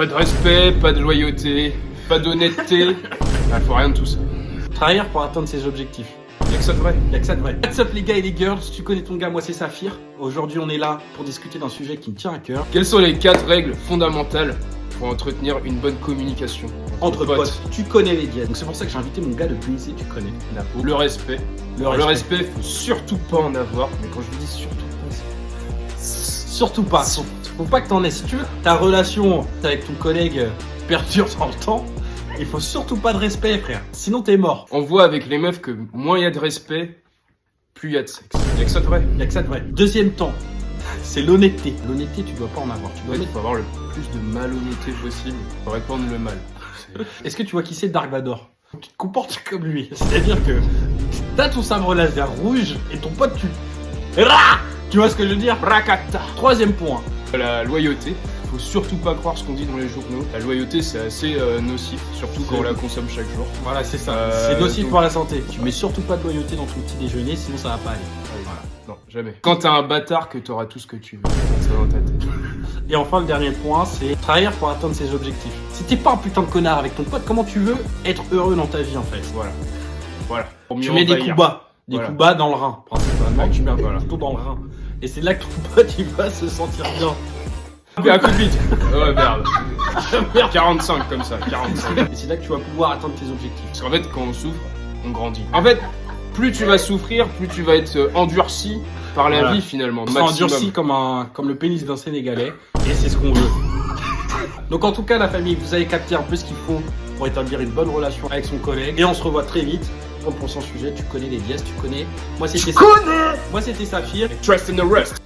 Pas de respect, pas de loyauté, pas d'honnêteté. Ah, faut rien de tout ça. Trahir pour atteindre ses objectifs. Y'a que ça de vrai. Y'a que ça de vrai. What's up les gars et les girls, tu connais ton gars, moi c'est Saphir. Aujourd'hui on est là pour discuter d'un sujet qui me tient à cœur. Quelles sont les 4 règles fondamentales pour entretenir une bonne communication Entre potes, tu connais les dièses. Donc c'est pour ça que j'ai invité mon gars de Punissé, tu connais. Napo. Le respect. Le respect, faut surtout pas en avoir. Mais quand je vous dis surtout pas, Surtout pas. Faut pas que t'en aies. Si tu veux ta relation avec ton collègue perdure dans le temps, il faut surtout pas de respect, frère. Sinon t'es mort. on voit avec les meufs que moins il y a de respect, plus il y a de sexe. Y'a que ça de vrai. Y'a que ça de vrai. Deuxième temps, c'est l'honnêteté. L'honnêteté, tu dois pas en avoir. Tu dois Il mettre. faut avoir le plus de malhonnêteté possible pour répandre le mal. Est-ce que tu vois qui c'est Dark Vador? Tu te comportes comme lui. C'est-à-dire que t'as ton sabre laser rouge et ton pote tue. Tu vois ce que je veux dire? Rakata. Troisième point. La loyauté. Faut surtout pas croire ce qu'on dit dans les journaux. La loyauté, c'est assez nocif, surtout quand on la consomme chaque jour. Voilà, c'est ça. C'est nocif pour la santé. Tu mets surtout pas de loyauté dans ton petit déjeuner, sinon ça va pas aller. Voilà. Non, jamais. Quand t'as un bâtard, que t'auras tout ce que tu veux. C'est dans ta tête. Et enfin, le dernier point, c'est trahir pour atteindre ses objectifs. Si t'es pas un putain de connard avec ton pote, comment tu veux être heureux dans ta vie en fait? Voilà. Voilà. Pour Tu mieux mets des envahir. coups bas. Des Voilà. coups bas dans le rein, principalement. Tu mets un Voilà. couteau dans le rein. Et c'est là que ton pote il va se sentir bien. Un coup de bite. Ouais, merde. 45 comme ça, 45. Et c'est là que tu vas pouvoir atteindre tes objectifs. Parce qu'en fait, quand on souffre, on grandit. En fait, plus tu vas souffrir, plus tu vas être endurci par la Voilà. vie finalement. On sera Maximum. endurci comme le pénis d'un Sénégalais. Et c'est ce qu'on veut. Donc en tout cas, la famille, vous avez capté un peu ce qu'il faut pour établir une bonne relation avec son collègue. Et on se revoit très vite pour le prochain sujet. Tu connais les dièses, tu connais. Moi c'était Saphir. Trust in the rest.